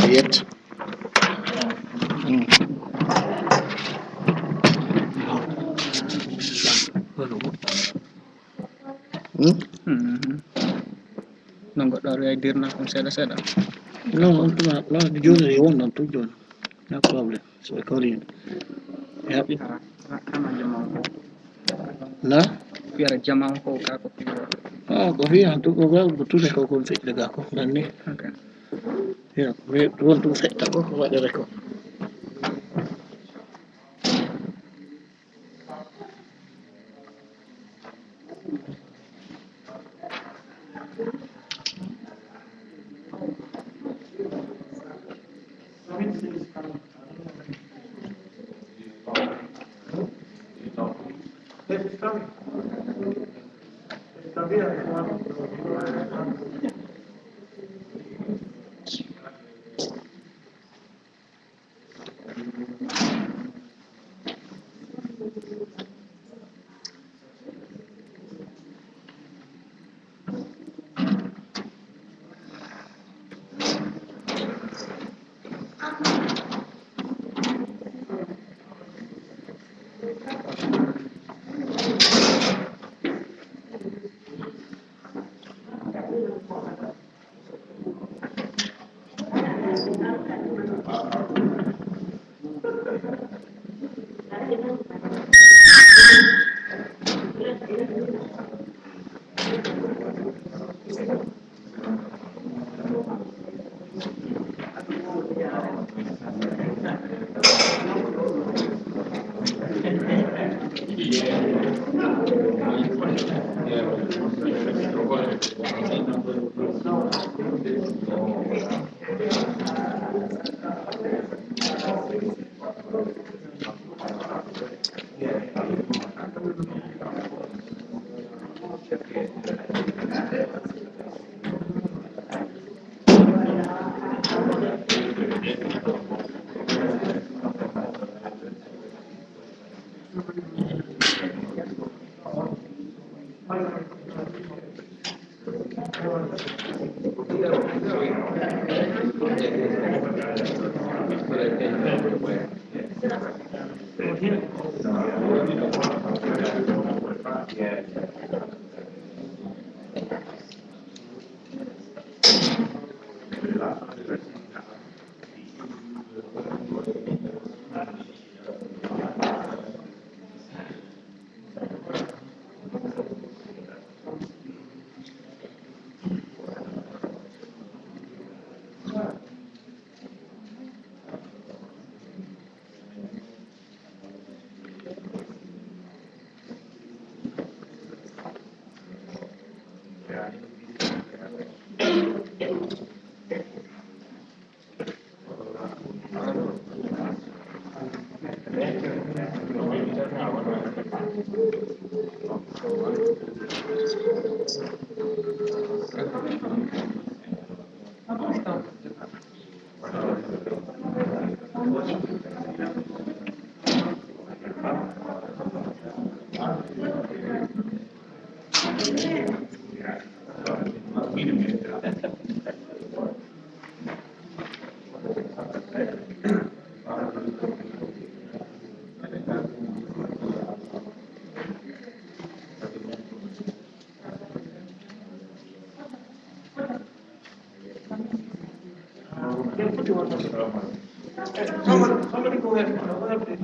yet. Nggak dari hadirna kung seda-seda. No, the user you want to join. No problem. So recording. Yep. Kama jamaa ko. Na? Pia jamaa ko kako pia. Oh, kofia tu ko ba betul ko config daga ko nani. Okay. Ya, we want to set ko ko ada record. Somebody go ahead. Go ahead, please.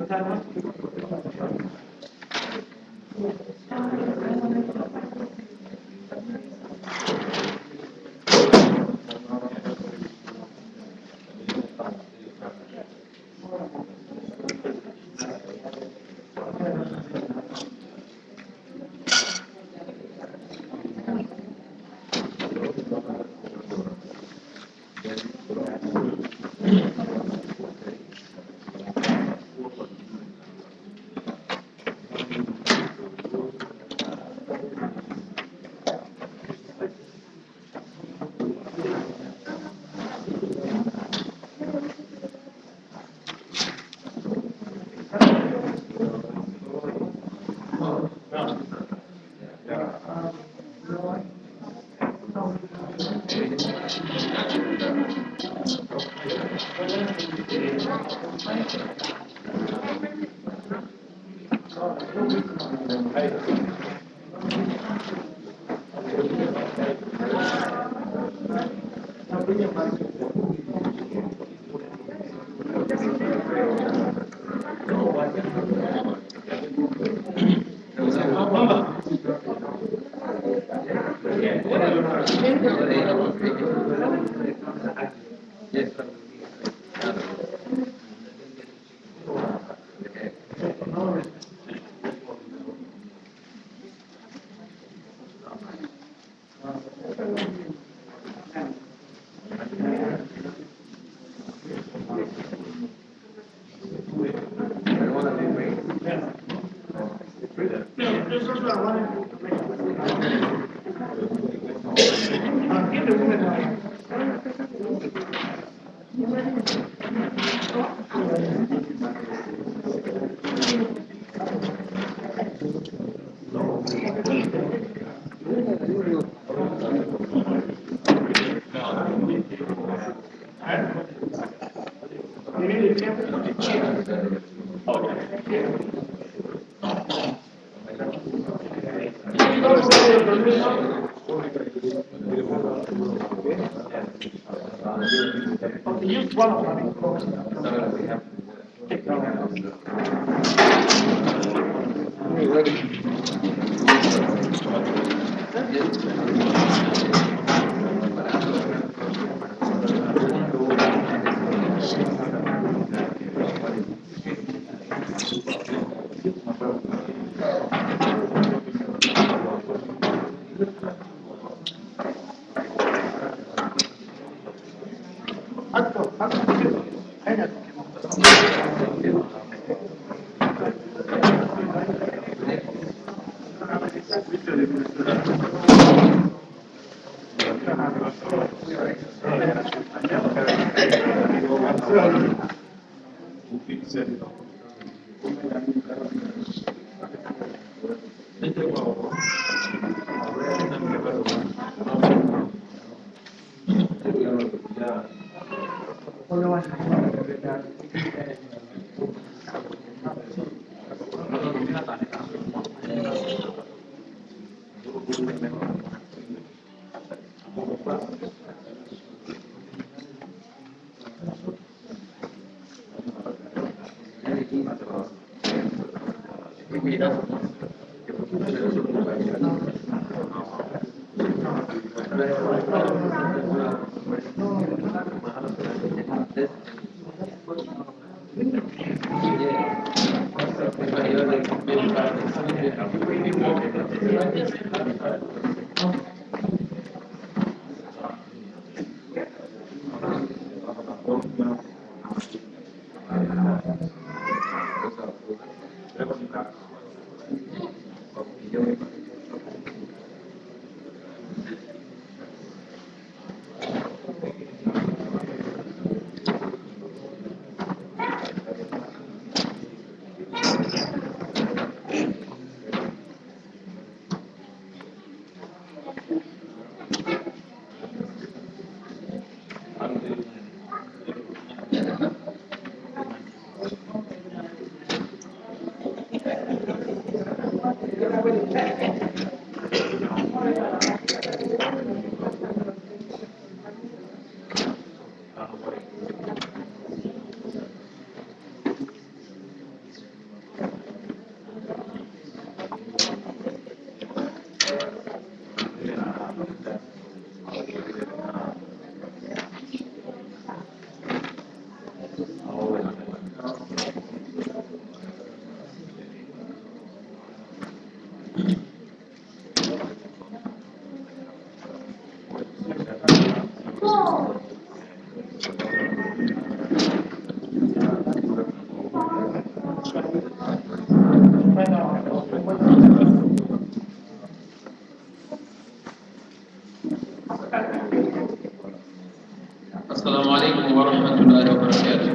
Assalamualaikum warahmatullahi wabarakatuh.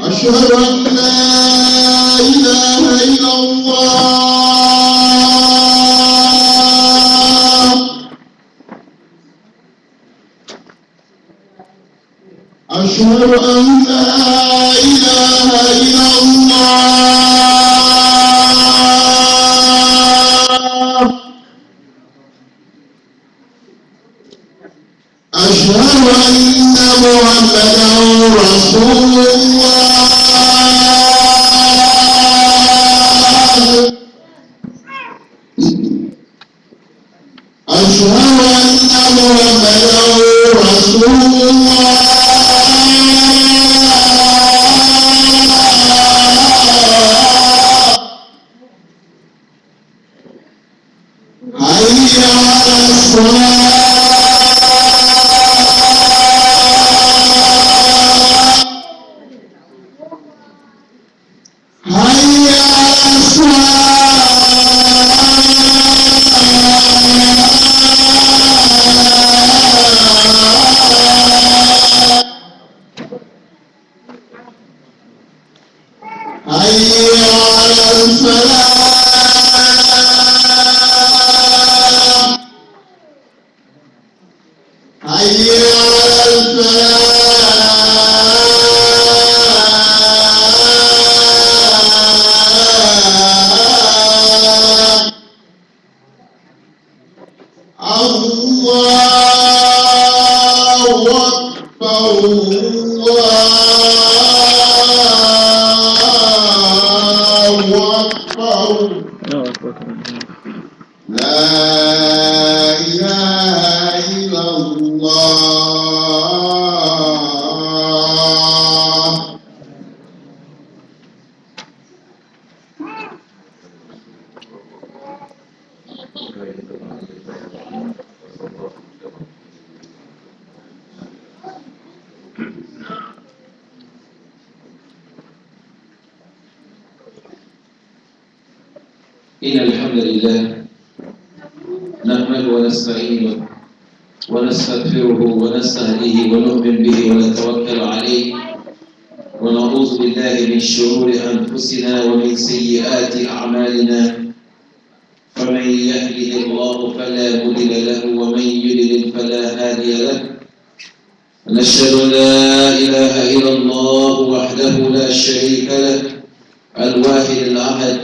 أشهد أن لا إله إلا الله أشهد أن لا إله إلا الله أشهد أن محمدا رسول الله أشهد أن محمدا رسول الله حي على الصلاة حي على لا إله إلا الله إن الحمد لله نحمده ونستعينه ونستغفره ونستهديه ونؤمن به ونتوكل عليه ونعوذ بالله من شرور أنفسنا ومن سيئات أعمالنا فمن يهده الله فلا مضل له ومن يضلل فلا هادي له ونشهد أن لا إله إلا الله وحده لا شريك له الواحد الأحد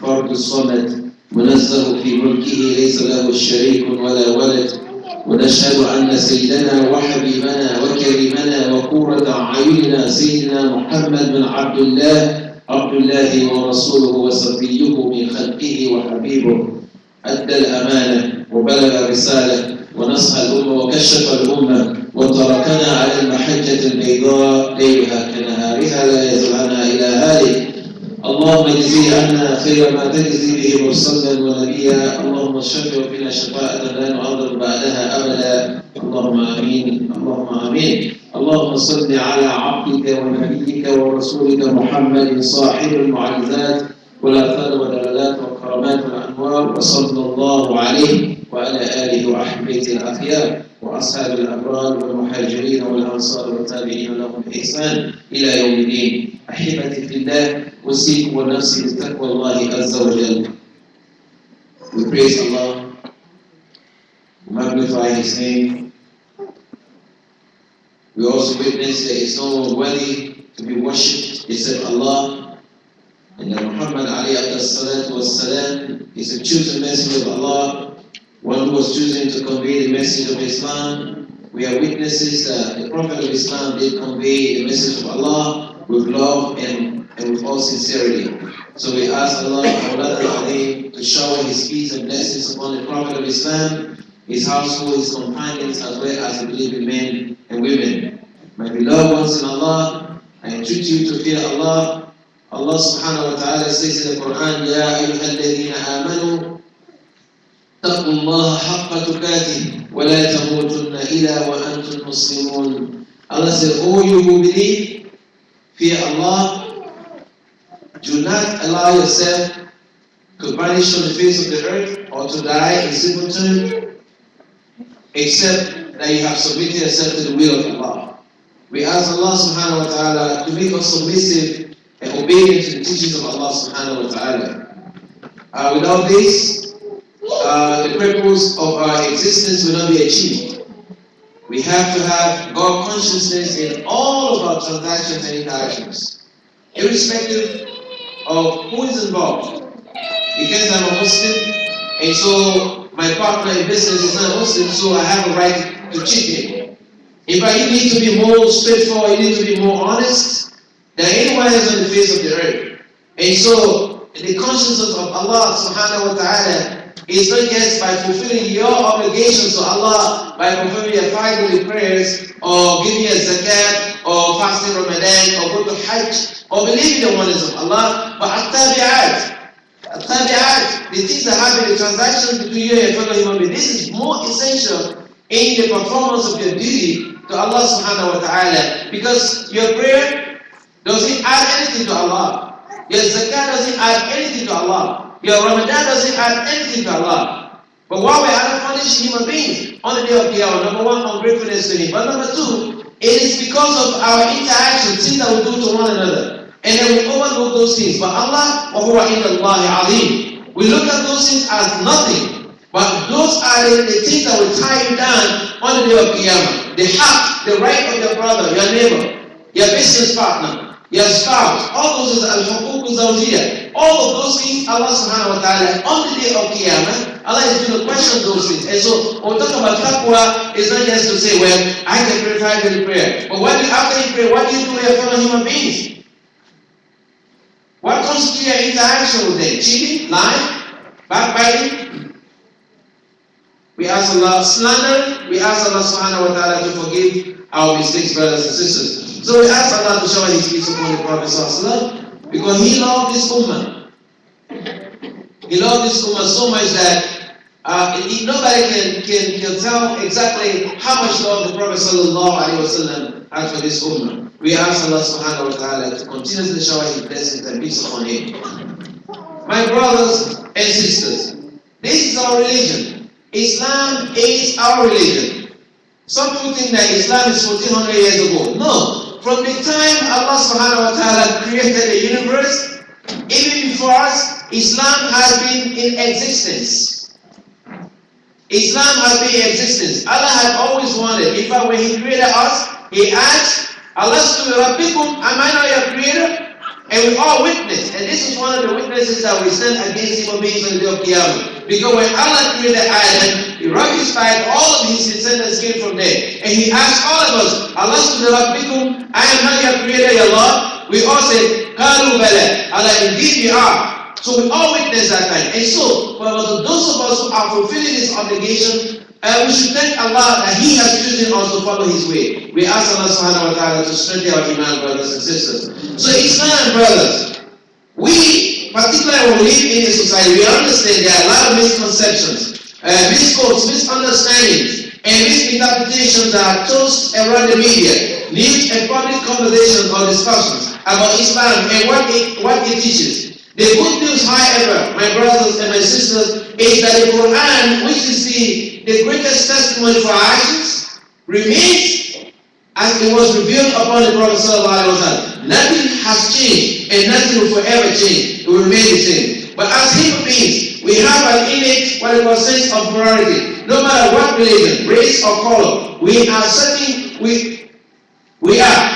فرد الصمد منزه في ملكه ليس له شريك ولا ولد ونشهد أن سيدنا وحبيبنا وكريمنا وقرة أعيننا سيدنا محمد بن عبد الله ورسوله وصفيه من خلقه وحبيبه أدى الأمانة وبلغ الرسالة ونصح الأمة وكشف الأمة وتركنا على المحجة البيضاء ليلها كنهارها لا يزال عنها إلى هالك. اللهم اجزي عنا خير ما تجزي به مرسلا ونبيا. اللهم اشفع فينا شفاعة لا نعذر بعدها أبدا. اللهم آمين اللهم آمين. اللهم صل على عبدك ونبيك ورسولك محمد صاحب المعجزات والآثار والدلالات والكرامات والأنوار وصلى الله عليه وعلى آله وأحبته الأخيار وأصحاب الأبرار والمهاجرين والأنصار والتابعين لهم بإحسان إلى يوم الدين. أحبتي في الله أوصيكم ونفسي بتقوى الله عز وجل. We praise Allah, magnify His name. We also witness there is no one worthy to be worshipped except Allah, and that Muhammad alayhi salatu wassalam is a chosen messenger of Allah, one who was chosen to convey the message of Islam. We are witnesses that the Prophet of Islam did convey the message of Allah with love and with all sincerity. So we ask Allah to shower His peace and blessings upon the Prophet of Islam, his household, his companions, as well as the believing men and women. My beloved ones in Allah, I entreat you to fear Allah. Allah subhanahu wa ta'ala says in the Quran, Ya ayyuhalladhina amanu taqullaha haqqa tukatih wa la tamutunna illa wa antum muslimun. Allah says, oh you who believe, fear Allah, do not allow yourself to vanish on the face of the earth or to die in simpleton, except that you have submitted yourself to the will of Allah. We ask Allah subhanahu wa ta'ala to make us submissive and obedient to the teachings of Allah subhanahu wa ta'ala. Without this, the purpose of our existence will not be achieved. We have to have God consciousness in all of our transactions and interactions, irrespective of who is involved. Because I'm a Muslim, and so my partner in business is not Muslim, so I have a right to cheat him. In fact, you need to be more straightforward, you need to be more honest than anyone else on the face of the earth. And so, the consciousness of Allah subhanahu wa ta'ala is not just by fulfilling your obligations to Allah, by performing your 5 daily prayers, or giving a zakat, or fasting Ramadan, or go to Hajj, or believing the oneness of Allah, but at-tabi'at, the things that happen in the transaction between you and your fellow human being. This is more essential in the performance of your duty to Allah subhanahu wa ta'ala, because your prayer doesn't add anything to Allah, your zakat doesn't add anything to Allah, your Ramadan doesn't add anything to Allah. But why we are not punishing human beings on the day of Qiyamah? Number one, ungratefulness to Him. But number two, it is because of our interaction, things that we do to one another. And then we overlook those things. But Allah, وَهُوَ إِنَّ اللَّهِ عَظِيمٌ. We look at those things as nothing. But those are the things that will tie you down on the day of Qiyamah. The haq, the right of your brother, your neighbor, your business partner, your spouse, all those is al-huquq al-zawjiyah. All of those things, Allah subhanahu wa ta'ala, on the day of Qiyamah, Allah is going to question those things. And so, when we talk about taqwa, it's not just to say, well, I can pray 5 daily prayer. But after you pray, what do you do with your fellow human beings? What constitutes your interaction with them? Cheating, lying, backbiting? We ask Allah, slander, we ask Allah subhanahu wa ta'ala to forgive our mistakes, brothers and sisters. So we ask Allah to shower His peace upon the Prophet sallallahu, because he loved this ummah. He loved this ummah so much that nobody can tell exactly how much love the Prophet sallallahu alaihi wasallam had for this ummah. We ask Allah subhanahu wa ta'ala to continuously shower His blessings and peace upon him. My brothers and sisters, this is our religion. Islam is our religion. Some people think that Islam is 1400 years ago. No. From the time Allah subhanahu wa ta'ala created the universe, even before us, Islam has been in existence. Islam has been in existence. Allah had always wanted. In fact, when He created us, He asked, Alastu rabbikum, am I not your creator? And we all witness. And this is one of the witnesses that we stand against human beings on the day of Qiyamah. Because when Allah created Adam, He rubbed His back, all of His descendants came from there. And He asked all of us, Alastu rabbikum, I am not your creator, your Lord. We all said, Qalu bala. Allah, indeed we are. So we all witness that time. And so, for those of us who are fulfilling this obligation, we should thank Allah that He has chosen us to follow His way. We ask Allah subhanahu wa ta'ala to strengthen our iman, brothers and sisters. So Islam, brothers, we, particularly when we live in a society, we understand there are a lot of misconceptions, misquotes, misunderstandings, and misinterpretations that are tossed around the media, news and public conversations or discussions about Islam and what it teaches. The good news, however, my brothers and my sisters, is that the Quran, which is the greatest testimony for our actions, remains as it was revealed upon the Prophet ﷺ. Nothing has changed and nothing will forever change. It will remain the same. But as human beings, we have an innate, what we call sense of morality. No matter what religion, race or color, we are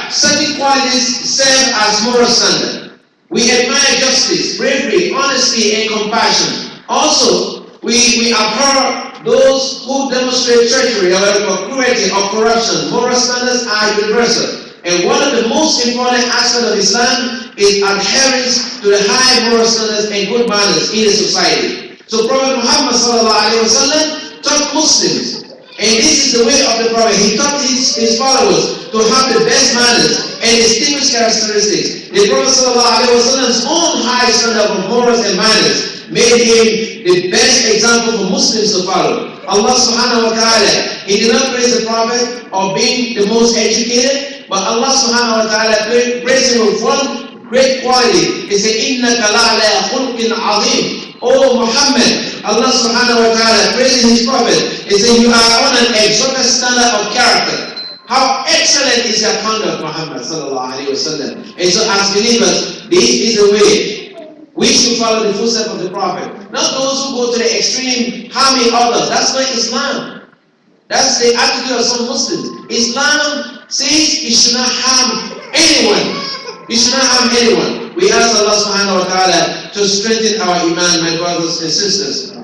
certain qualities serve as moral standard. We admire justice, bravery, honesty, and compassion. Also, we abhor those who demonstrate treachery or cruelty or corruption. Moral standards are universal. And one of the most important aspects of Islam is adherence to the high moral standards and good manners in a society. So Prophet Muhammad ﷺ taught Muslims, and this is the way of the Prophet. He taught his followers to have the best manners and distinguished characteristics. The Prophet ﷺ's own high standard of morals and manners made him the best example for Muslims to follow. Allah subhanahu wa ta'ala, He did not praise the Prophet of being the most educated, but Allah subhanahu wa ta'ala praised him with one great quality. He said, إِنَّكَ لَعْلَى خُلْقٍ عَظِيمٍ. Oh Muhammad, Allah subhanahu wa ta'ala praising His Prophet. He said, you are on an exalted standard of character. How excellent is your conduct, Muhammad sallallahu alayhi wa sallam. And so as believers, this is the way we should follow the footsteps of the Prophet. Not those who go to the extreme harming others. That's not Islam. That's the attitude of some Muslims. Islam says you should not harm anyone. You should not harm anyone. We ask Allah subhanahu wa ta'ala to strengthen our iman, my brothers and sisters.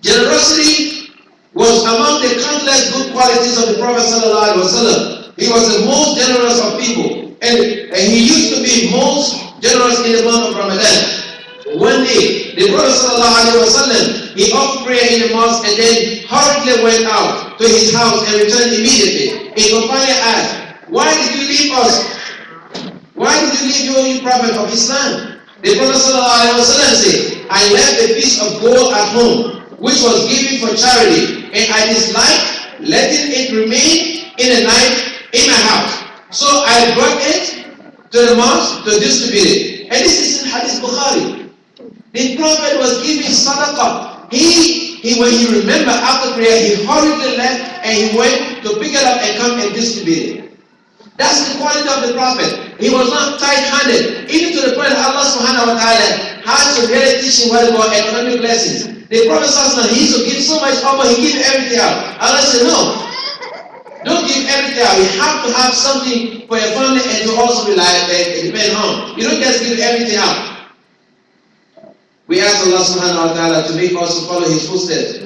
Generosity was among the countless good qualities of the Prophet sallallahu alaihi wasallam. He was the most generous of people, and he used to be most generous in the month of Ramadan. One day, the Prophet sallallahu alaihi wasallam, he offered prayer in the mosque and then hurriedly went out to his house and returned immediately. A companion asked, "Why did you leave us? Why did you leave your only Prophet of Islam?" The Prophet sallallahu alaihi wasallam said, "I left a piece of gold at home, which was given for charity, and I dislike letting it remain in the night in my house. So I brought it to the mosque to distribute it." And this is in Hadith Bukhari. The Prophet was giving sadaqah. When he remembered after prayer, he hurriedly left and he went to pick it up and come and distribute it. That's the quality of the Prophet. He was not tight-handed, even to the point that Allah subhanahu wa ta'ala had to really teach him what about economic blessings. The Prophet he used to give so much up, but he gave everything out. Allah said, no, don't give everything out. You have to have something for your family and to also depend on. You don't just give everything out. We ask Allah subhanahu wa ta'ala to make us follow His footsteps.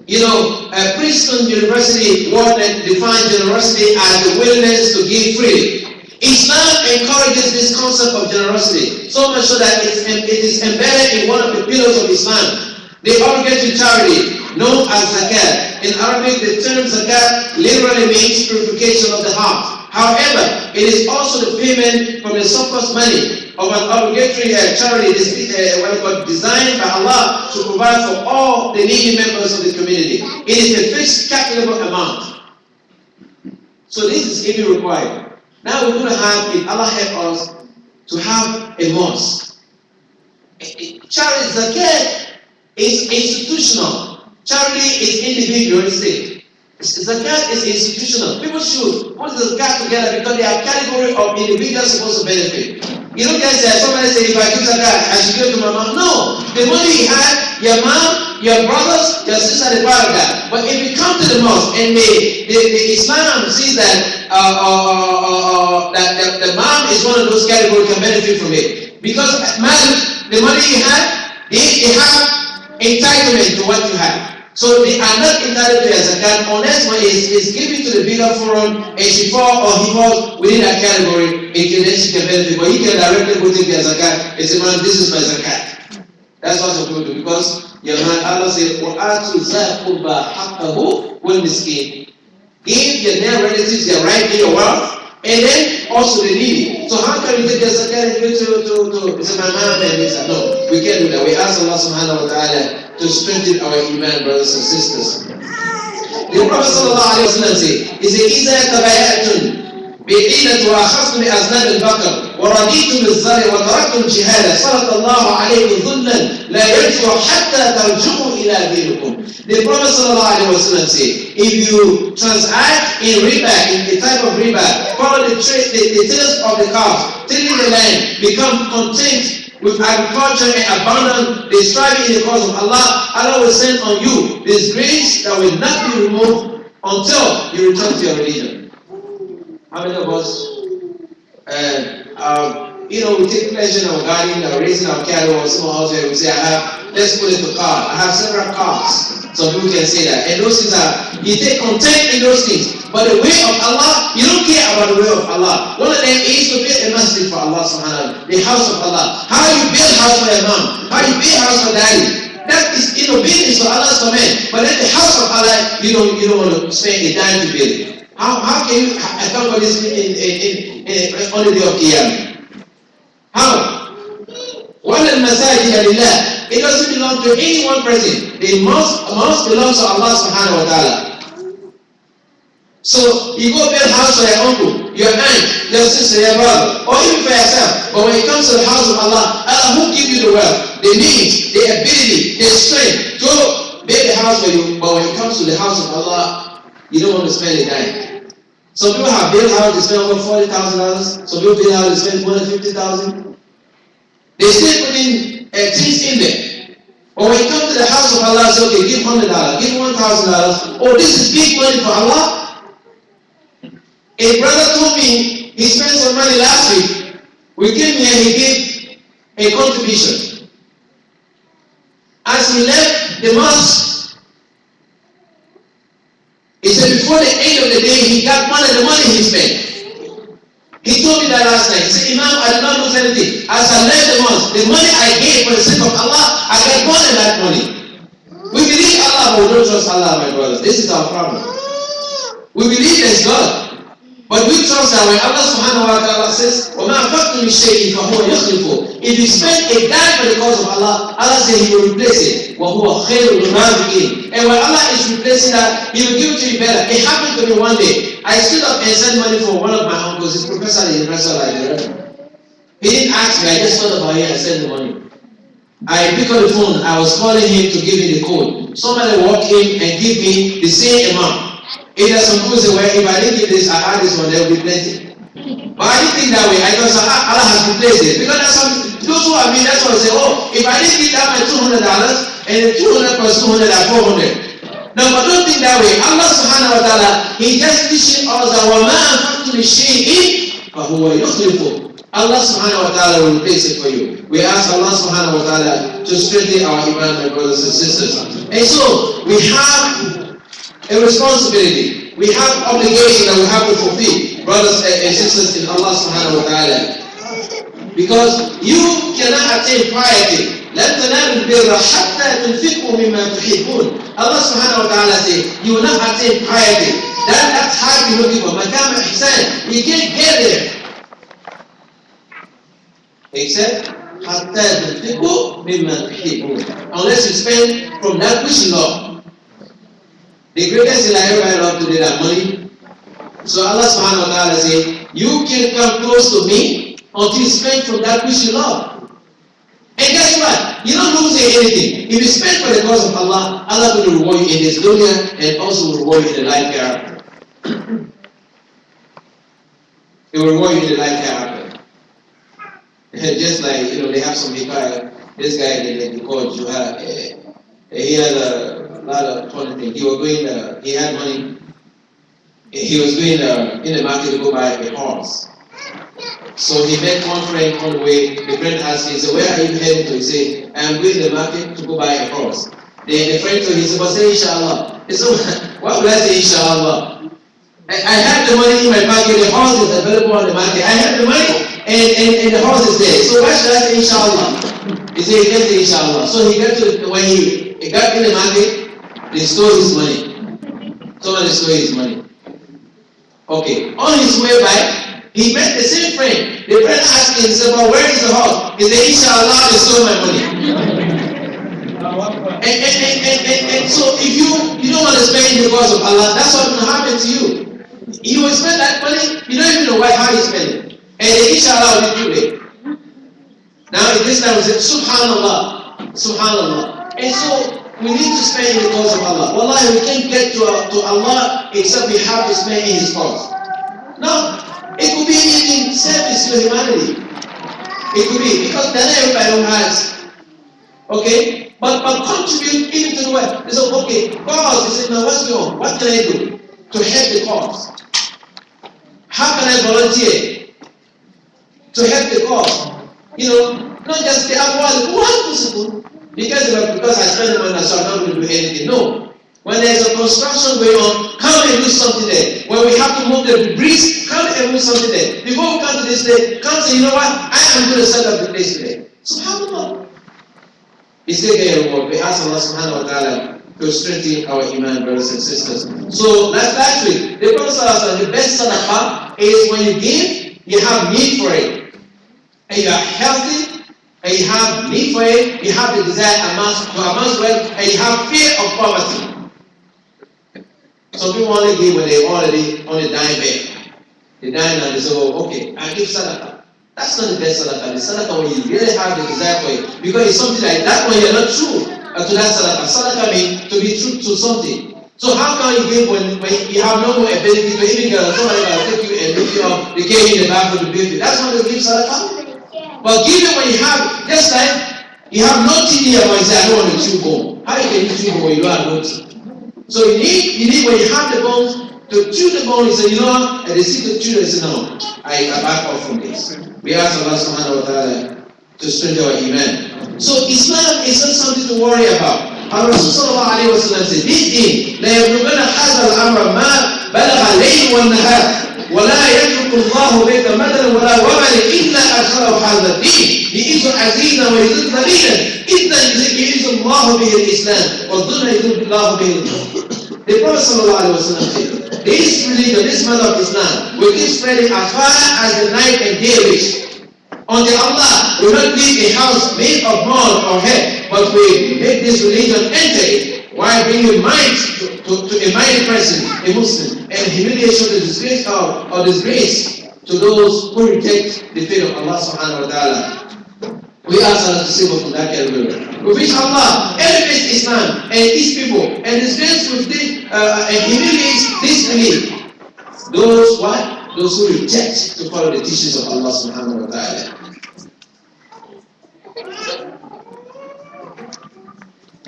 You know, Princeton University warden defined generosity as the willingness to give freely. Islam encourages this concept of generosity, so much so that it is embedded in one of the pillars of Islam. The obligatory charity, known as zakat. In Arabic, the term zakat literally means purification of the heart. However, it is also the payment from the surplus money of an obligatory charity designed by Allah to provide for all the needy members of the community. It is a fixed calculable amount. So this is even required. Now we're going to have, if Allah help us, to have a mosque. Charity, zakat is institutional. Charity is individualistic. Zakat is institutional. People should put the zakat together because they are category of individuals supposed to benefit. You don't just say, somebody say, if I give zakat, I should give it to my mom. No. The money you have, your mom, your brothers, your sister, the part of that. But if you come to the mosque and the Islam sees that the mom is one of those categories can benefit from it. Because the money you have, they have entitlement to what you have. So they are not entitled to a zakat unless one is given to the bigger forum and she falls or he falls within that category, then she can benefit. But he can directly go take their zakat and say, man, this is my zakat. That's what some people do, because your man Allah said, وَآتُوا ذَا قُرْبَى حَقَّهُ وَالْمِسْكِينِ. Give your near relatives their right to your wealth, and then also the needy. So how can we take the zakat and give to my mom and this? No, we can't do that. We ask Allah subhanahu wa ta'ala to strengthen our iman, brothers and sisters. The Prophet sallallahu alayhi wa sallam said, إِذَا تَبَيَأْتُمْ بِعِينَةُ وَأَخَذْتُمْ بِأَذْنَابِ الْبَقَرِ وَرَضِيتُمْ بِالزَّرْعِ وَتَرَكْتُمْ الْجِهَادَ سَلَطَ اللَّهُ عَلَيْكُمْ ظُلًّا لَا يَرْجِعُ حَتَّى تَرْجِعُوا إِلَى دِينِكُمْ. The Prophet sallallahu alayhi wa sallam said, if you transact in riba, in the type of riba, follow the tails of the cows, tilling the land, become content with agriculture and abandon the striving in the cause of Allah, Allah will send on you this grace that will not be removed until you return to your religion. How many of us, we take pleasure in our gardening, or raising our cattle, or small house where we say, let's put it to car. I have several cars. Some people can say that. And those things you take content in those things. But the way of Allah, you don't care about the way of Allah. One of them is to build a masjid for Allah subhanahu wa ta'ala, the house of Allah. How you build house for your mom, how you build house for daddy. That is obedience to Allah's command. But then the house of Allah, you don't want to spend a dime to build it. How can you account for this on the day of Qiyamah? How? وَلَا الْمَسَاجِدَ لِلَّهِ. It doesn't belong to any one person. It must belong to Allah subhanahu wa ta'ala. So you go build a house for your uncle, your aunt, your sister, your brother, or even for yourself. But when it comes to the house of Allah, Allah who give you the wealth, the means, the ability, the strength to build a house for you. But when it comes to the house of Allah, you don't want to spend a dime. Some people have built houses, they spend over $40,000. Some people build houses, they spend $150,000. They still putting things in there. But when it comes to the house of Allah, say, okay, give $100, give $1,000. Oh, this is big money for Allah. A brother told me he spent some money last week. We came here, he gave a contribution. As he left the mosque, he said before the end of the day, he got the money he spent. He told me that last night. He said, Imam, I did not lose anything. As I left the mosque, the money I gave for the sake of Allah, I got more than that money. We believe Allah, but we don't trust Allah, my brothers. This is our problem. We believe there's God. But we trust that when Allah subhanahu wa ta'ala says, وَمَا أَنفَقْتُم مِّن شَيْءٍ فَهُوَ يُخْلِفُهُ. If you spend a dime for the cause of Allah, Allah says He will replace it. وَهُوَ خَيْرُ الرَّازِقِينَ. And when Allah is replacing that, He will give it to you better. It happened to me one day. I stood up and sent money for one of my uncles. He's professor at the University of Nigeria. He didn't ask me. I just thought about it and sent the money. I picked up the phone. I was calling him to give me the code. Somebody walked in and give me the same amount. If there's some people say, well, if I didn't give this, I had this one, there will be plenty. But I didn't think that way. I thought Allah has replaced it. Because there's some, those who are me, that's why I say, oh, if I didn't give that my $200, and the 200 plus 200 are 400. No, but don't think that way. Allah subhanahu wa ta'ala, He just teaching us that وَمَا أَنفَقْتُم مِّن شَيْءٍ فَهُوَ يُخْلِفُهُ. Allah subhanahu wa ta'ala will replace it for you. We ask Allah subhanahu wa ta'ala to strengthen our iman, my brothers and sisters. And so, we have a responsibility. We have obligation that we have to fulfill, brothers and sisters in Allah subhanahu wa ta'ala. Because you cannot attain piety. لَن تَنَالُوا الْبِرَّ حَتَّى تُنْفِقُوا مِمَّا تُحِبُّونَ. Allah subhanahu wa ta'ala says, you will not attain piety. That's how you look for. Makam ihsan. You can't get there. Except حَتَّى تُنْفِقُوا مِمَّا تُحِبُّونَ. Unless you spend from that which you love. The greatest thing I ever love today is money. So Allah subhanahu wa ta'ala says, you can come close to me until you spend from that which you love. And guess what? You're not losing anything. If you spend for the cause of Allah, Allah will reward you in this dunya and also will reward you in the life hereafter. He will reward you in the life hereafter. Just like, they have some people, this guy they call Jumah, he had a lot of funny things. He had money. He was going in the market to go buy a horse. So he met one friend on the way. The friend asked him, he said, where are you heading to? He said, I am going to the market to go buy a horse. Then the friend told him, he said, but say inshallah. He said, what will I say inshallah? I have the money in my pocket, the horse is available on the market. I have the money and the horse is there. So why should I say inshallah? He said, he can't say inshallah. So he got to, when he got in the market, they stole his money. Somebody stole his money. Okay. On his way back, he met the same friend. The friend asked him, he said, well, where is the horse? He said, inshallah, they stole my money. and so if you don't want to spend it because of Allah, that's what will happen to you. You will spend that money, you don't even know how you spend it. And then inshallah will be too late. Now in this time we say, Subhanallah, Subhanallah. And so we need to spend in the cause of Allah. Wallahi, we can't get to Allah except we have to spend in His cause. No, it could be in service to humanity. It could be, because then everybody has. Okay? But contribute even to the world. They say, okay, cause. They say, now what's going on? What can I do to help the cause? How can I volunteer to help the cause? Not just the outward, one principle. Because I spend the money, so I'm not going to do anything. No. When there's a construction going on, come and do something there. When we have to move the debris, come and do something there. Before we come to this day, come say, you know what? I am going to set up the place today. SubhanAllah. We still get a reward. We ask Allah subhanahu wa ta'ala to strengthen our iman, brothers and sisters. So last week, the Prophet said the best sadaqah is when you give, you have need for it, and you are healthy, and you have need for it, you have the desire to amass wealth, and you have fear of poverty. Some people only give when they already on the dying bed. They die and they say, oh, okay, I give sadaqah. That's not the best sadaqah. The sadaqah when you really have the desire for it. Because it's something like that when you're not true to that sadaqah. Sadaqah means to be true to something. So how can you give when you have no more ability to even get somebody that will take you and lift you up, they get you in the back of the baby? That's not the give sadaqah. But give it when you have, just like you have no teeth in your mouth, you say, I don't want to chew bone. How you can you chew bone when you don't have no teeth? So you need when you have the bones, to chew the bone, he said, you know what? And they see the children, they say, no, I back off from this. We ask Allah subhanahu wa ta'ala to strengthen our iman. So Islam is not something to worry about. Our Rasul sallallahu alayhi wa sallam said, this deen, لا يبلغن هذا الأمر ما بلغ الليل والنهار ولا يترك الله بيت مدن ولا وبل إلا أدخله هذا الدين يئس عزيزا ويزيد ذليلا إذا يئس الله به الإسلام والظلم يذل الله به الكفر. The Prophet sallallahu alayhi wa sallam said, this religion, this mother of Islam, will keep spreading as far as the night and day reach. Until Allah will not leave a house made of mud or hay, but will make this religion enter it, while bringing might to a mighty person, a Muslim, and humiliation to disgrace or disgrace to those who reject the faith of Allah subhanahu wa ta'ala. We ask Allah to save us from that category. We wish Allah elevates Islam and its people and disgrace with this and humiliates this belief. Those what? Those who reject to follow the teachings of Allah subhanahu wa ta'ala.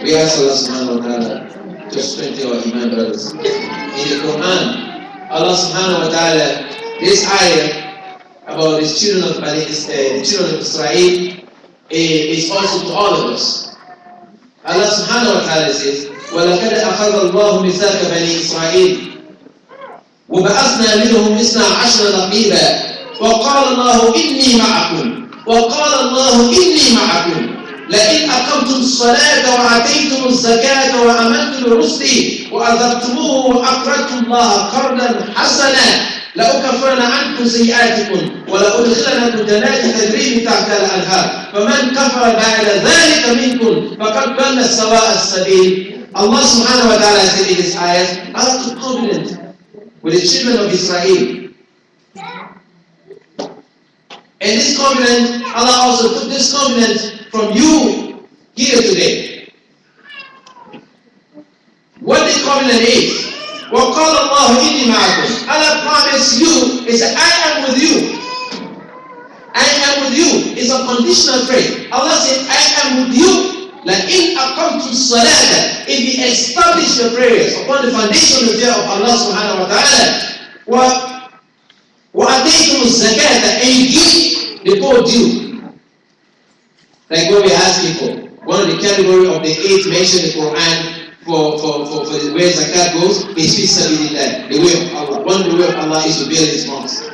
We ask Allah subhanahu wa ta'ala to strengthen our iman, brothers. In the Quran, Allah subhanahu wa ta'ala, this ayah about the children of Israel is also to all of us. Allah subhanahu wa ta'ala says, وَلَقَدْ أَخَذَ اللَّهُ مِيثَاقَ بَنِي إِسْرَائِيلَ وَبَعَثْنَا مِنْهُمْ 12 نقيبا وقال الله إني معكم لئن أقمتم الصلاة وآتيتم الزكاة وآمنتم برسلي وأذرتموه وأقرضتم الله قرضا حسنا لأكفرن عنكم سيئاتكم ولأدخلنكم جنات تجري من تحتها الأنهار فمن كفر بعد ذلك منكم فقد ضل سواء السبيل. Allah subhanahu wa ta'ala said in this ayah, Allah took covenant with the children of Israel. And this covenant, Allah also took this covenant from you here today. What this covenant is, وَقَالَ اللَّهُ إِنِّي مَعَكُمْ. Allah promised you, is I am with you. I am with you. It's a conditional phrase. Allah said, I am with you. لَإِنْ أَقَمْتُمْ الصَّلَاةَ. If you establish your prayers upon the foundation of the fear of Allah subhanahu wa ta'ala, وَأَتَيْتُمُ الزَّكَاةَ, and you give the poor due. Like what we're asking for. One of the category of the 8 mentioned in the Quran for the way zakat goes is fi sabilillah, the way of Allah. One of the way of Allah is to build His mosque.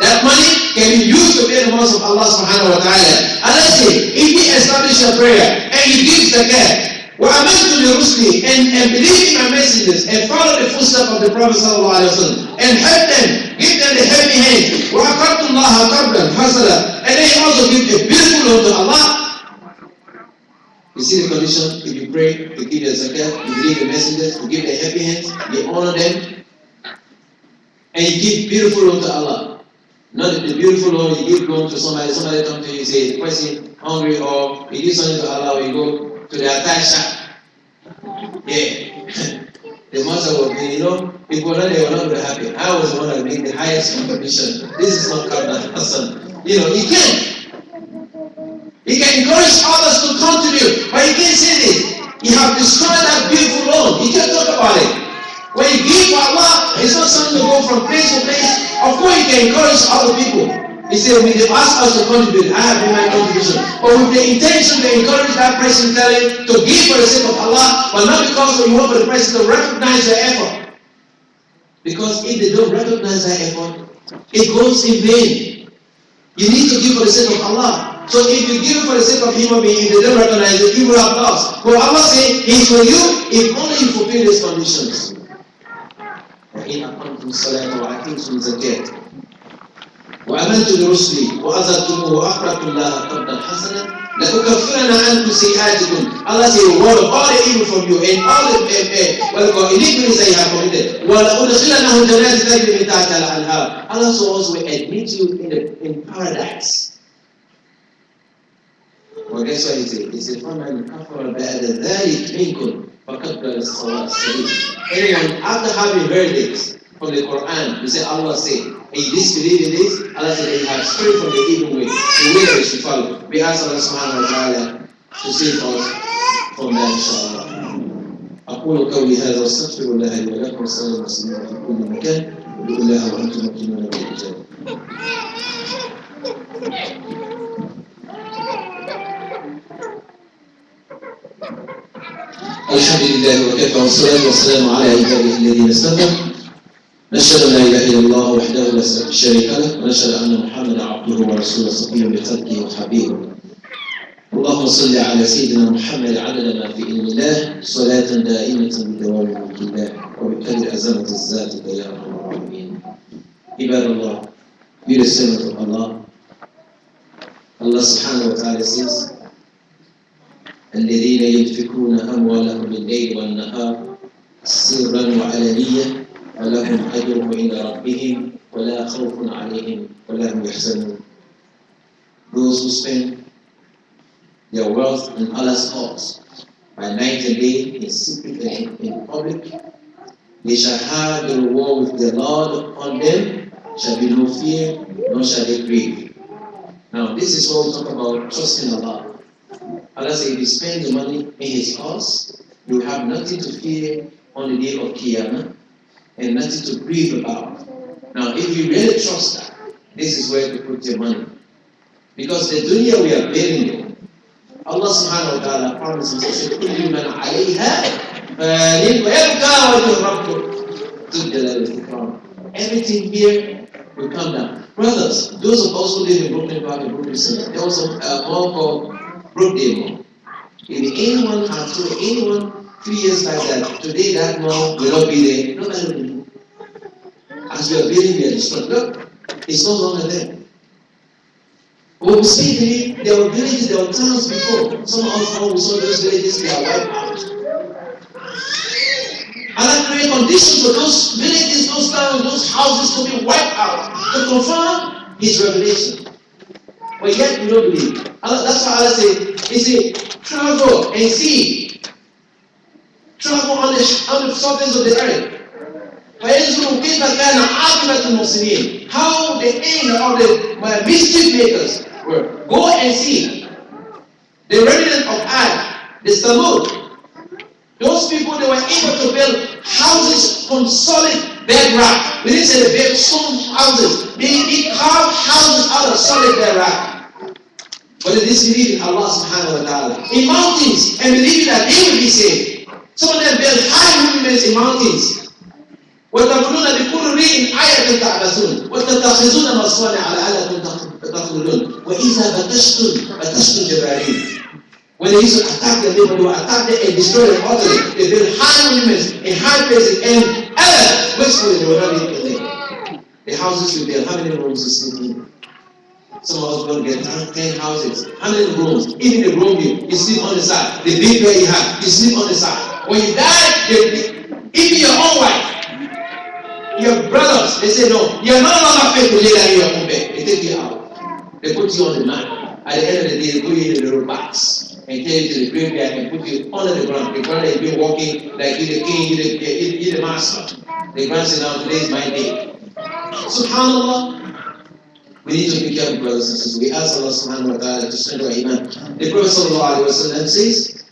That money can be used to build the mosque of Allah subhanahu wa ta'ala. Allah said, if you establish a prayer and you give zakat, وَأَمَنْتُ لِرُسْلِي, and believe in my messengers and follow the footsteps of the Prophet sallallahu alaihi wasallam and help them, give them the helping hand, وَأَقَرْضُ اللَّهَ قَرْضًا حَسَنًا, and then you also give a beautiful loan to Allah. You see the condition? If you pray, you give your zakat, you believe the messengers, you give the helping hands, you honor them, and you give beautiful loan to Allah. Not the beautiful loan, you give loan to somebody come to you, you say, the person hungry, or you give something to Allah, or you go to the attire shop. Yeah. The master was, people they were not very happy. I was the one that made the highest contribution. This is not Karna Hassan. You can. You can encourage others to contribute, but you can't say this. You have destroyed that beautiful loan. You can't talk about it. When you give for Allah, it's not something to go from place to place. Of course, you can encourage other people. He said, when they ask us to contribute, I have made my contribution. But with the intention to encourage that person, tell him to give for the sake of Allah, but not because you want for the person to recognize your effort. Because if they don't recognize that effort, it goes in vain. You need to give for the sake of Allah. So if you give for the sake of human being, if they don't recognize it, you will have lost. But Allah says, He's for you if only you fulfill these conditions. وإن أقمتم الصلاة وآتيتم الزكاة وآمنتم برسلي وأزرتموه وأقرضتم الله قرضا حسنا لأكفرن عنكم سيئاتكم. Allah says, reward of all the evil from you and all the iniquities that you have committed. وَلَأُدْخِلَنَّهُمْ جَنَّاتٍ تَجْرِي مِنْ تَحْتِهَا الْأَنْهَارُ. Allah also will admit you in paradise. Well, guess what he said? He said, فَمَنْ كَفَرَ بَعْدَ ذَلِكَ مِنْكُمْ فَقَدْ ضَلَّ السَّوَاءَ السَّبِيلَ. Anyone, after having heard this from the Quran, you say, Allah said, and you disbelieve in this, Allah said, they have strayed from the evil way, the way that we should follow. We ask Allah subhanahu wa ta'ala to save us from that, inshallah. أقول قولي هذا واستغفر الله لي ولكم وسائر المسلمين في كل مكان وادعوا الله وأنتم موقنون بالإجابة. الحمد لله وكفى والصلاة والسلام على عباده الذين اصطفى. نشهد أن لا إله إلا الله وحده لا شريك له ونشهد أن محمدا عبده ورسوله صفيه بخلقه وحبيبه. اللهم صل على سيدنا محمد عدد ما في علم الله صلاة دائمة بدوام ملك الله وبقدر عظمة الذات يا أرحم الراحمين. عباد الله, be the servant of Allah. Allah subhanahu wa ta'ala says, الذين ينفقون أموالهم بالليل والنهار سرا وعلانية ولهم أجرهم عند ربهم ولا خوف عليهم ولا هم يحزنون. Those who spend their wealth in Allah's cause by night and day, in secret and in public, they shall have the reward with their Lord upon them, shall be no fear, nor shall they grieve. Now this is what we talk about trusting Allah. Allah says, if you spend the money in His cause, you have nothing to fear on the day of Qiyamah and nothing to grieve about. Now, if you really trust that, this is where to put your money. Because the dunya we are building in, Allah subhanahu wa ta'ala promises us, كُلُّ مَنْ عَلَيْهَا فَانٍ وَيَبْقَى وَجْهُ رَبِّكَ ذُو الْجَلَالِ وَالْإِكْرَامِ. Everything here will come down. Brothers, those of us who live in Brooklyn Park and Brooklyn Center, there was a mall called Brookdale Mall. If anyone had told anyone 3 years like that, today that mall will not be there, nobody will believe. As we are building, we are destroying. Look, it's no longer there. But we still believe there were villages, there were towns before. Some of us, when we saw those villages, they are wiped out. And that create conditions for those villages, those towns, those houses to be wiped out to confirm His revelation. But yet we don't believe. That's why Allah said, He said, travel and see. Travel on the surface of the earth. فَيَنْظُرُ كَيْفَ كَانَ عَاقِبَةُ الْمُفْسِدِينَ. How the end of the mischief makers were. Go and see. The remnant of Ad, the Samud. Those people, they were able to build houses from solid bedrock. We didn't say they built stone houses. They carved houses out of solid bedrock. But they disbelieve in Allah subhanahu wa ta'ala. In mountains, and believe that they will be saved. Some of them built high monuments in mountains. وَتَقُولُونَ بِكُلِّ رِيءٍ آيَةً تَعْبَثُونَ وَتَتَّخِذُونَ مَصَانِعَ لَعَلَّكُمْ تَخْلُدُونَ وَإِذَا بَطَشْتُمْ جَبَارِينَ. When they used to attack the neighbor, they would attack them and destroy them utterly. They built high monuments in high places, and earth waits for them. They were not even there. The houses we built, how many rooms you sleep in? Some of us don't get 10 houses. How many rooms? Even the room you sleep on the side. The big bed you have, you sleep on the side. When you die, even your own wife, your brothers, they say no, you're no longer fit to lay down in your own bed. They take you out. They put you on the mat. At the end of the day, they put you in the little box and take you to the graveyard and put you under the ground. The ground has been walking like you're the king, you're the master. The ground says, now today is my day. SubhanAllah. We need to be careful, brothers and sisters. We ask Allah subhanahu wa ta'ala to send our iman. The Prophet sallallahu alayhi wa sallam says,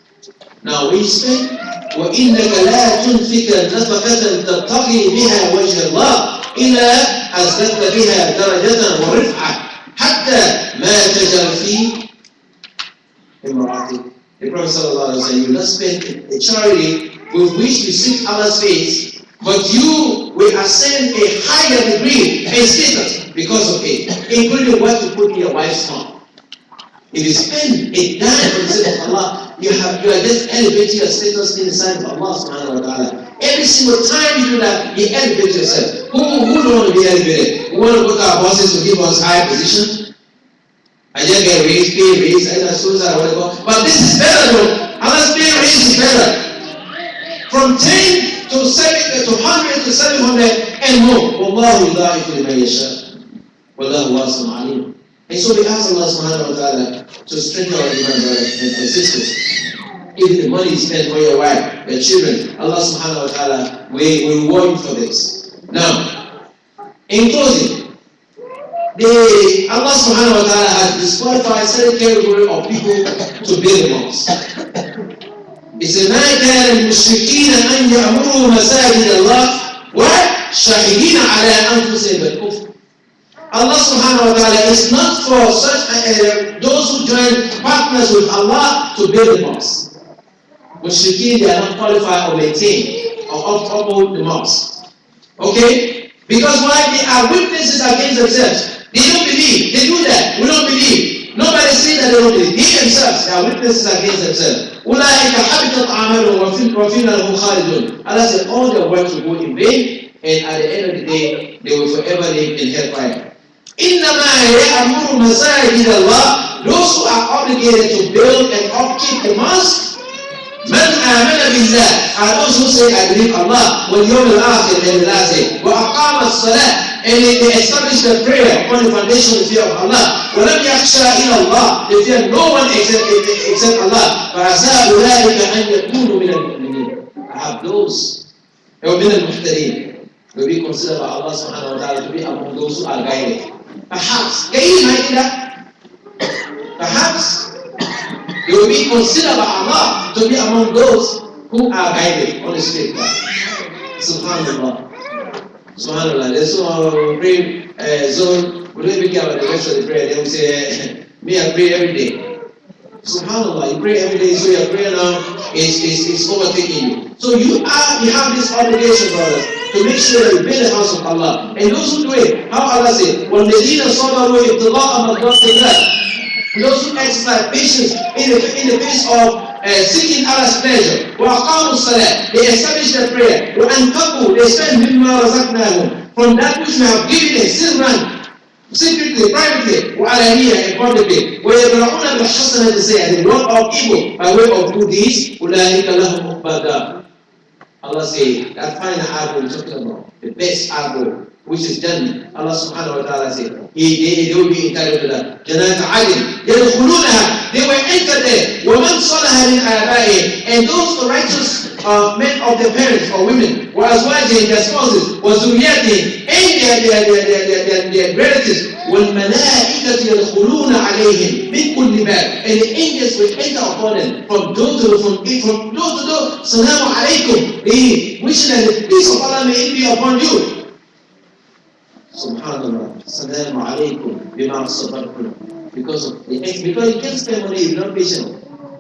now when you spend, وَإِنَّكَ لَا تُنْفِكَ نَفَقَةً تَبْتَغِي بِهَا وَجْهَ اللَّهِ إِلَّا أَزْدَدْتَ بِهَا دَرَجَةً وَرِفْعَةً حَتَّى مَا تَجْعَلْ فِي إِمْرَأَتِكَ. The Prophet sallallahu alayhi wa sallam, you will not spend a charity with which you seek Allah's face, but you will ascend a higher degree and status because of it, including what to put in your wife's mouth. If you spend a dime for the sake of Allah, you are just elevating your status in the sight of Allah subhanahu wa ta'ala. Every single time you do that, you elevate yourself. Who don't want to be elevated? We want to go to our bosses to give us high position. I just get raised, pay raise, either suicide or whatever. But this is better though. Allah's pay raise is better. From 10 to 7 to 100 to 700 and more. Wallahu yudha'ifu liman yasha. Wallahu wasi'un alim. And so we ask Allah subhanahu wa ta'ala to strengthen our iman, brothers and sisters. Even the money you spend for your wife, your children, Allah subhanahu wa ta'ala will reward you for this. Now, in closing, Allah subhanahu wa ta'ala has disqualified certain category of people to build the mosque. He said, مَا كَانَ الْمُشْرِكِينَ أَنْ يَأْمُرُوا مَسَاجِدَ اللَّهِ وَشَاهِدِينَ عَلَىٰ أَنفُسِهِمْ بِالْكُفْرِ. Allah subhanahu wa ta'ala is not for such those who join partners with Allah to build the mosque. Mushrikeen, they are not qualified or maintain or uphold the mosque. Okay? Because why? They are witnesses against themselves. They don't believe. They do that. We don't believe. Nobody says that they don't believe. They themselves, they are witnesses against themselves. أُولَٰئِكَ حَبِطَتْ أَعْمَالُهُمْ وَفِينَا لَهُمْ خَالِدُونَ. Allah said all their works will go in vain, and at the end of the day, they will forever live in hellfire. إِنَّمَا يَأْمُرُ مَسَاجِدَ اللَّهِ. Those who are obligated to build and upkeep the mosque, من آمن بالله, are those who say, I believe Allah, واليوم الآخر, and the last day, وأقام الصلاة, and they establish the prayer upon the foundation of the fear of Allah. وَلَمْ يَخْشَى إِلَى اللَّهِ, they fear no one except Allah. فَعَسَىٰ أُولَٰئِكَ أَنْ يَكُونُوا مِنَ الْمُؤْمِنِينَ. I have those, or مِنَ الْمُحْتَرِينَ, will be considered by Allah subhanahu wa ta'ala to be among those who are guided. Perhaps, can you imagine that? Perhaps they will be considered by Allah to be among those who are guided on the straight path. Subhanallah. Subhanallah. There's so pray zone. We don't even care about the rest of the prayer. They will say, me, I pray every day. Subhanallah. You pray every day, so your prayer now is overtaking you. So you have this obligation, brothers, to make sure that you build the house of Allah. And those who do it, how Allah said, وَالَّذِينَ صَبَرُوا ابْتِغَاءَ مَرْضَاتِ اللَّهِ. Those who exercise patience in the face of seeking Allah's pleasure. وَأَقَامُوا الصَّلَاةِ, they establish their prayer. وَأَنْفَقُوا, they spend مِمَّا رَزَقْنَاهُم, from that which we have given them, sirran, secretly, privately, وَعَلَانِيَّةً, and publicly. وَيَدْرَؤُونَ بِالْحَسَنَةِ السَّيِّئَةِ, they ward off evil by way of good deeds. أُولَٰئِكَ لَهُمْ عُقْبَى الدَّارِ. Allah says, that final apple we're talking about, the best apple, which is Jannah. Allah subhanahu wa ta'ala said, they will be entitled to that. Jannat adin, يَدْخُلُونَهَا, they will enter there. وَمَنْ صَلَحَ مِنْ آبَائِهِمْ, and those righteous men of their parents or women, وَأَزْوَاجِهِمْ, their spouses, وَذُرِّيَّتِهِمْ, and their relatives, وَالْمَلَائِكَةُ يَدْخُلُونَ عَلَيْهِمْ مِنْ كُلِّ بَابٍ, and the angels will enter upon them from door to door. Salamu alaykum, wishing that the peace of Allah may be upon you. Subhanallah. Salamu alaykum bima sabartum. Because you can't spend money if you're not patient.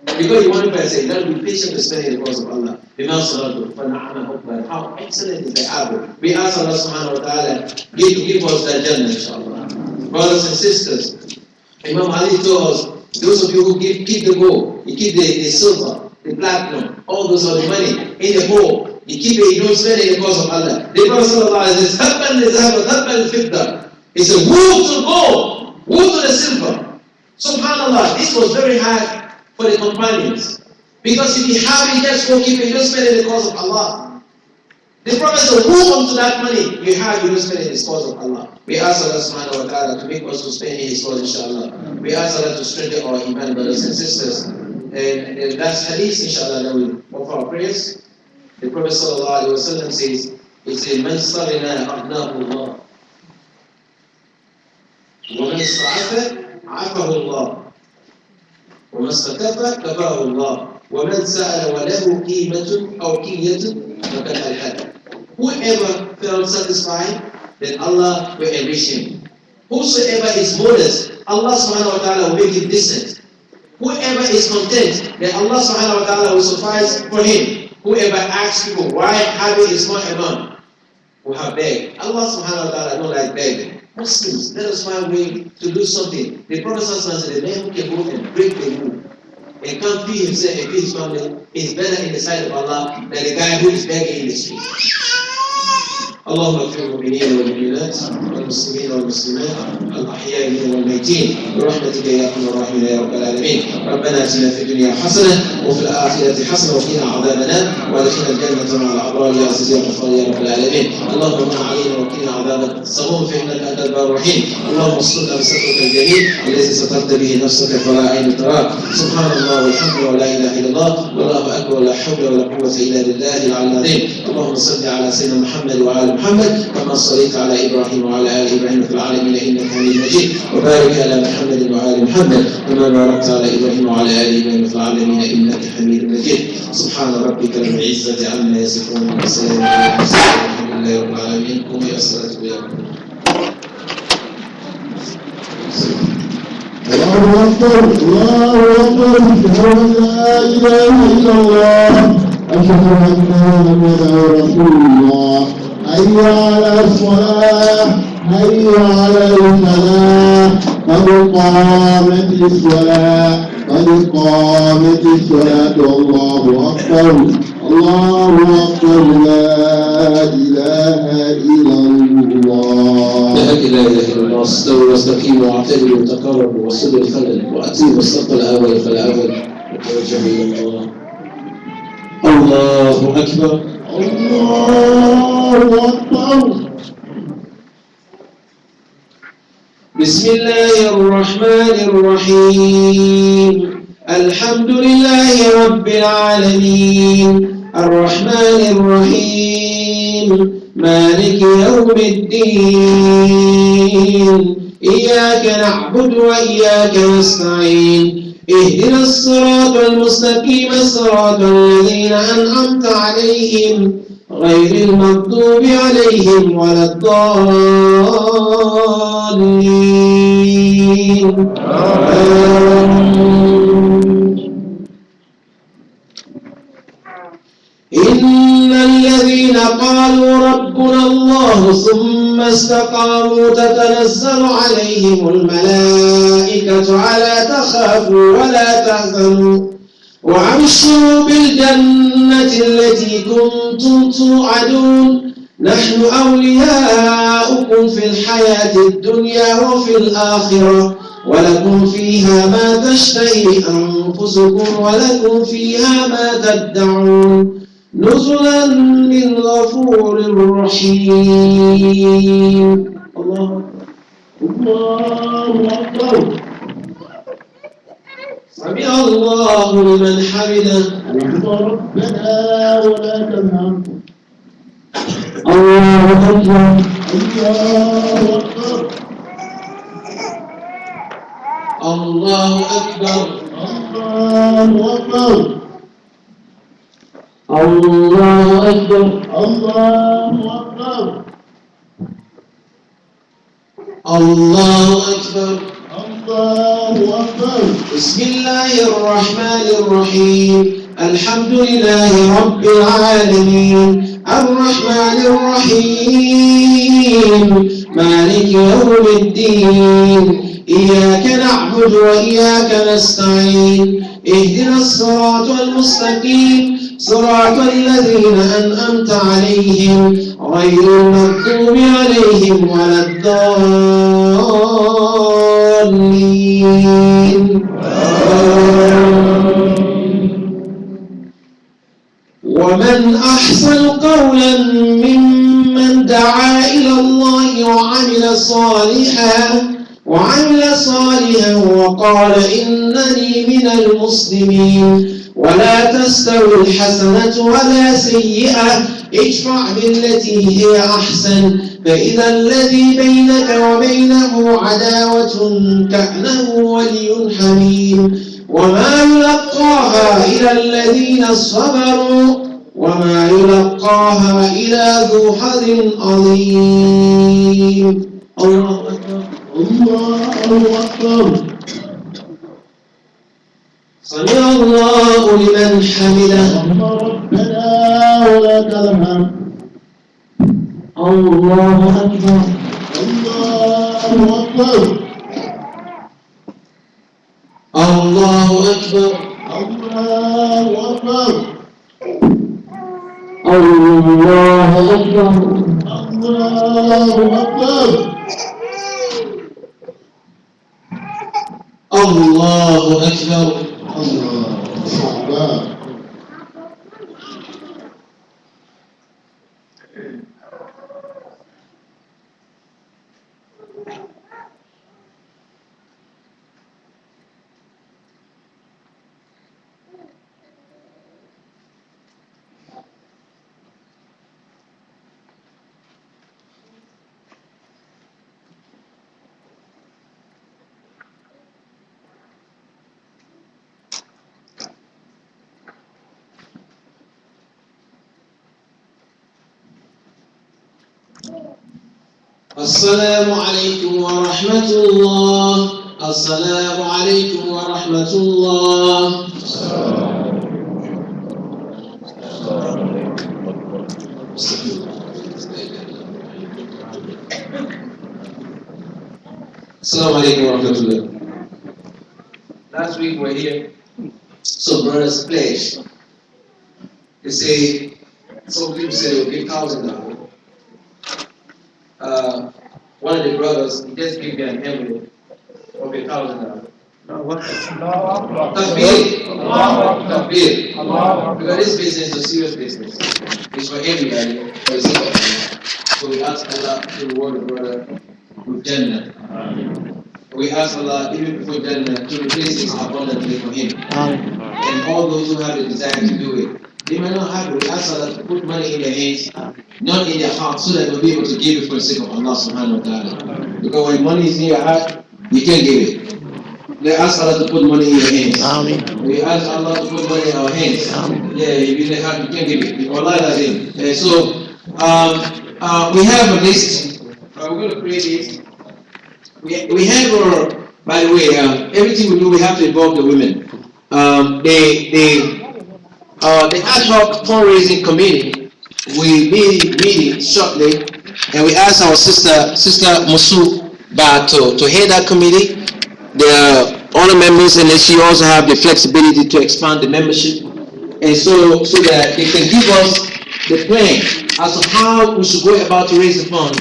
Because you want to say, you be patient to spend in the cause of Allah. Bima sabartum. فَنَعَمَ حُكْمًا. How excellent is the apple. We ask Allah subhanahu wa ta'ala to give us that Jannah, inshallah. Brothers and sisters, Imam Ali told us, those of you who keep the gold, you keep the silver, the platinum, all those are the money in the hole. You keep it, you don't spend it in the cause of Allah. The Prophet says, it's a woe to the gold, woe to the silver. Subhanallah, this was very hard for the companions. Because if you have it, just go keep it, you don't spend it in the cause of Allah. The Prophet said, woe unto that money you have, you don't spend it in the cause of Allah. We ask Allah subhanahu wa ta'ala to make us to spend in His cause, inshallah. We ask Allah to strengthen our iman, brothers and sisters. And that's hadith, inshallah, that will offer our prayers. The Prophet sallallahu alayhi wa sallam says, he said, مَنْ صَغِنَا أَغْنَاهُ اللَّهُ وَمَنْ اسْتَعَفَ عَفَهُ اللَّهُ وَمَنْ اسْتَكَفَ كَفَاهُ اللَّهُ وَمَنْ سَأَلَ وَلَهُ قِيمَةٌ أَوْ كِيَّةٌ فَقَدْ أَلْحَدَ. Whoever felt satisfied, then Allah will enrich him. Whosoever is modest, Allah subhanahu wa ta'ala will make him decent. Whoever is content, then Allah subhanahu wa ta'ala will suffice for him. Whoever asks people why having a small amount will have begged. Allah subhanahu wa ta'ala don't like begging. Muslims, let us find a way to do something. The Prophet said, the man who can go and break the rule and can't feed himself and feed his family is better in the sight of Allah than the guy who is begging in the street. اللهم اغفر للمؤمنين والمؤمنات والمسلمين والمسلمات الاحياء منهم والميتين برحمتك يا ارحم الراحمين يا رب العالمين. ربنا اتنا في الدنيا حسنه وفي الاخره حسنه وقنا عذاب النار وادخلنا الجنه مع الابرار يا عزيز يا غفار يا رب العالمين. اللهم من علينا وقنا عذاب السموم فانك انت البر الرحيم. اللهم استرنا بسترك الجميل الذي سترت به نفسك فلا عين تراك. سبحان الله والحمد لله ولا اله الا الله والله اكبر ولا حول ولا قوه الا بالله العلي العظيم. اللهم صل على سيدنا محمد وعلى محمد كما صليت على ابراهيم وعلى ال ابراهيم في العالمين انك حميد مجيد. وبارك على محمد وعلى محمد كما باركت على ابراهيم وعلى ال ابراهيم في العالمين انك حميد مجيد. سبحان ربك رب العزه عما يصفون وسلام على المرسلين والحمد لله رب العالمين. قوموا الى الصلاه وياكم. الله أكبر الله أكبر أشهد أن لا إله إلا الله أشهد أن محمدا رسول الله. حي على الصلاة حي على الفلاح قد قامت الصلاة قد قامت الصلاة. الله أكبر الله أكبر لا إله إلا الله. لا اله الا الله. استووا واستقيموا واعتدلوا وتقاربوا وصلوا الخلل واتيوا الصف الاول فالاول وتوجهوا الى الله. الله اكبر الله أكبر. بسم الله الرحمن الرحيم. الحمد لله رب العالمين الرحمن الرحيم مالك يوم الدين. إياك نعبد وإياك نستعين. اهدنا الصراط المستقيم صراط الذين أنعمت عليهم غير المغضوب عليهم ولا الضالين. إن الذين قالوا ربنا الله ثم استقاموا تتنزل عليهم الملائكة ألا تخافوا ولا تحزنوا وأبشروا بالجنة التي كنتم توعدون. نحن أولياؤكم في الحياة الدنيا وفي الآخرة ولكم فيها ما تشتهي أنفسكم ولكم فيها ما تدعون نزلا من غفور رحيم. الله أكبر. سمع الله لمن حمده. ربنا ولك الحمد. الله أكبر الله أكبر. الله أكبر الله أكبر. الله أكبر. الله أكبر. بسم الله الرحمن الرحيم. الحمد لله رب العالمين الرحمن الرحيم مالك يوم الدين. إياك نعبد وإياك نستعين. اهدنا الصراط المستقيم صراط الذين أنعمت عليهم غير المغضوب عليهم ولا الضالين. ومن أحسن قولا ممن دعا إلى الله وعمل صالحا وقال إنني من المسلمين. ولا تستوي الحسنة ولا سيئة ادفع بالتي هي أحسن فإذا الذي بينك وبينه عداوة كأنه ولي حميم. وما يلقاها إلا الذين صبروا وما يلقاها إلا ذو حظ عظيم. الله أكبر الله أكبر. سمع الله لمن حمده. ربنا ولك الحمد. الله أكبر الله Allahu Akbar. Allahu Akbar. Allahu Akbar. Assalamu alaikum wa rahmatullah. Assalamu alaikum wa rahmatullah. Assalamu alaikum wa rahmatullah. Last week we were here. So brothers pledged. They say, some people say they'll give $1,000. One of the brothers, he just gave me an envelope of $1,000. Takbir. Because this business is a serious business. It's for everybody, for the sake of Allah. So we ask Allah to reward the brother with Jannah. We ask Allah, even before Jannah, to replace this abundantly for him. And all those who have the desire to do it. They might not have it. We ask Allah to put money in their hands, not in their heart, so that they'll be able to give it for the sake of Allah subhanahu wa ta'ala. Because when money is in your heart, you can't give it. We ask Allah to put money in your hands. Amen. We ask Allah to put money in our hands. Amen. Yeah, if you don't have, you can't give it. Allah does it. So, we have a list. We're going to create it. We have, by the way, everything we do, we have to involve the women. The ad hoc fundraising committee will be meeting shortly, and we ask our sister Musu to head that committee. There are other members, and then she also have the flexibility to expand the membership, and so that they can give us the plan as to how we should go about to raise the fund.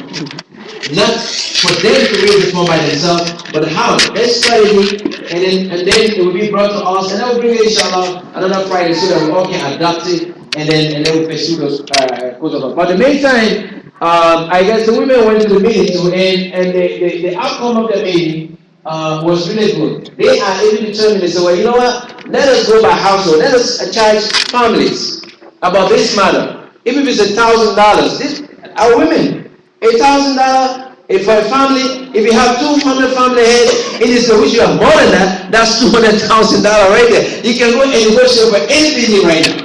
Not for them to raise the fund by themselves, but how. Let's strategy, and then it will be brought to us, and then we'll bring it inshallah another Friday so that we all can adapt it, and then we'll pursue those cause of. But the main time, I guess the women went to the meeting too, and the outcome of the meeting was really good. They are even determined. They said, well, you know what? Let us go by household. Let us charge families about this matter. Even if it's $1,000, this our women. $1,000 if for a family, if you have 200 family heads, it is which you have more than that, that's $200,000 right there. You can go and negotiate for anything right now.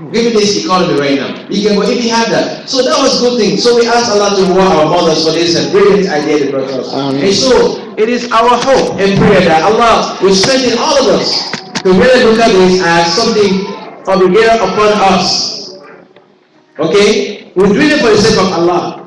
Given this economy right now, you can go if you have that. So that was a good thing. So we ask Allah to reward our mothers for this brilliant idea they brought us. And so it is our hope and prayer that Allah will strengthen all of us to really look at this as something obligated upon us. Okay? We're doing it for the sake of Allah.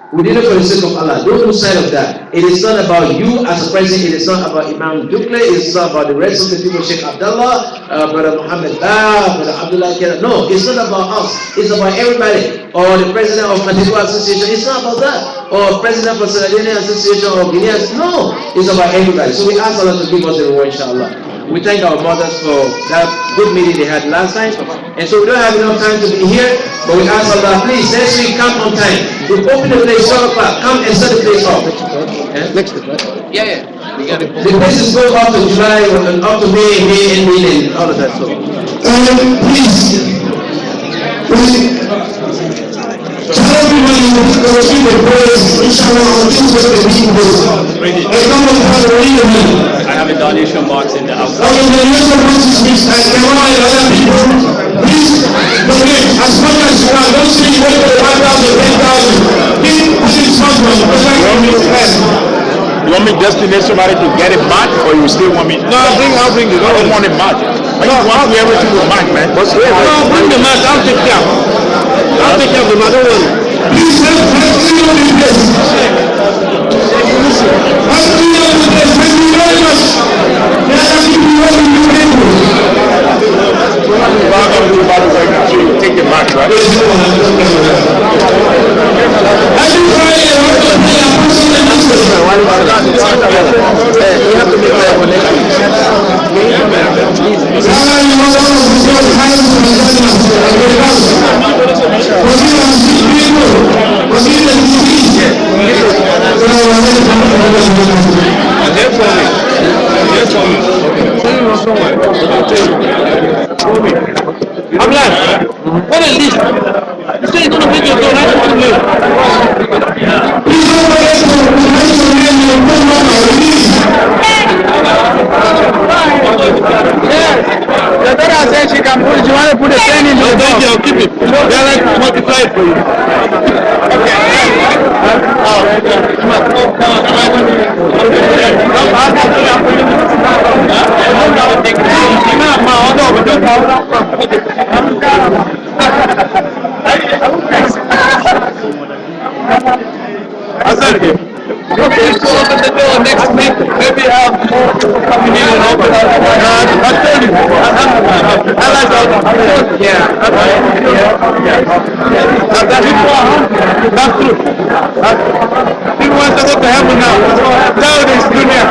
We did it for the sake of Allah. Don't lose sight of that. It is not about you as a president. It is not about Imam Dukle. It is not about the rest of the people, Sheikh Abdullah, Brother Muhammad Ba, Brother Abdullah Kera. No, it's not about us. It's about everybody. Or the president of Madibu Association. It's not about that. Or president of Sierra Leone Association or Guinea. No, it's about everybody. So we ask Allah to give us the reward, inshallah. We thank our mothers for that good meeting they had last time. And so we don't have enough time to be here, but we ask Allah, please, next week come on time. We open the place 12 o'clock. Come and set the place off. Yeah. The place is going up to July, up to May, and all of that. So. Please, tell everybody to receive the praise, inshallah, on Tuesday the meeting goes. And come on, Father, read the meeting. I have a donation box in the house. Okay, the donation box is fixed. And come on, other people, please donate as much as you can. Don't say you wait for the 1,000, 10,000. Give something, because I can be blessed. You want me to destinate somebody to get it back, or you still want me? No, I'll bring it. I don't want it back. I want everything with back, man. No, bring the mat. I'll take care. I'll take care of the mat. Don't worry. Please, let's see what it is. very much. Take the mark, right? Every Friday, I want to pray a personal announcement. I'm like, what is this? You say you're going to make your donation to me. Please don't forget to write your name and phone number. The daughter said she can put it. You want to put a pen in the thank you, I'll keep it. They're like to multiply it for you. Okay, so open the door next week. Maybe have more people coming in and open up. I told you. I like that. Yeah. That's true. People want to go to heaven now. Now this dunya.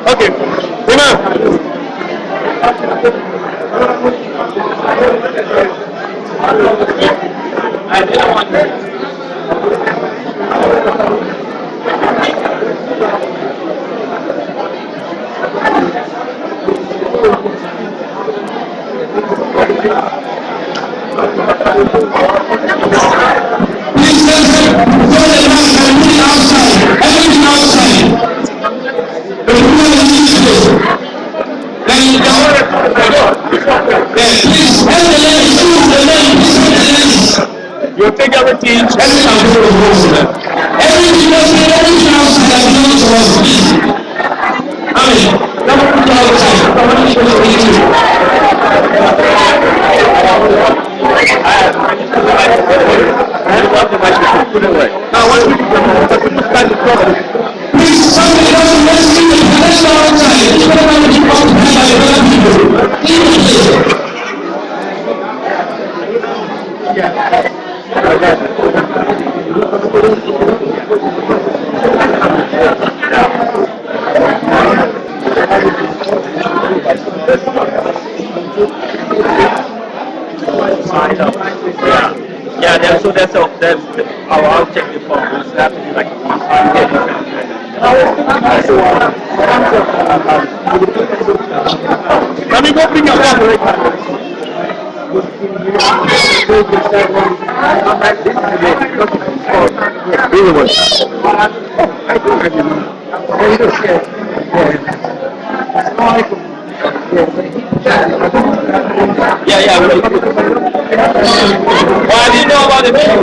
Okay, Imam. Please stand up. Go to the back and put it outside. Everything outside. But you want to leave this. Then you go. Please help the ladies. Choose the ladies. Please help the ladies. You'll take everything. Everything outside. Everything outside that belongs to us, please. Amen. Now put it outside. Somebody show the video. Now, what people start the problem? Please, somebody doesn't let's leave the connection outside. It's not going to be occupied by other people. Leave it here. Yeah, that's I'll check the form. It's have to be like Let me go bring your water. Yeah. Well, I didn't know about the video.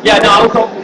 Yeah, no, I was hoping.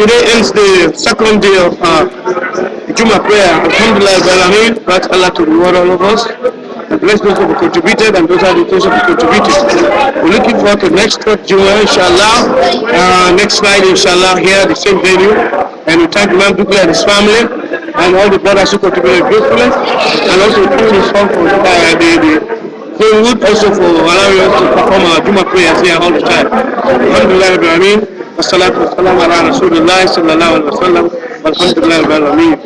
Today ends the second day of Jumah prayer. Alhamdulillah, that's Allah to reward all of us. And bless those who have contributed and those who have contributed. We're looking forward to next Jumah, inshallah. Next night, inshallah, here at the same venue. And we thank Imam Dukla and his family and all the brothers who contributed beautifully. And also through this song for the would also for allowing us to perform our Jumah prayers here all the time. Alhamdulillah, Rabbil Alameen. Wassalatu wassalamu ala Rasulullah sallallahu alaihi wasallam. Alhamdulillah, Rabbil Alameen.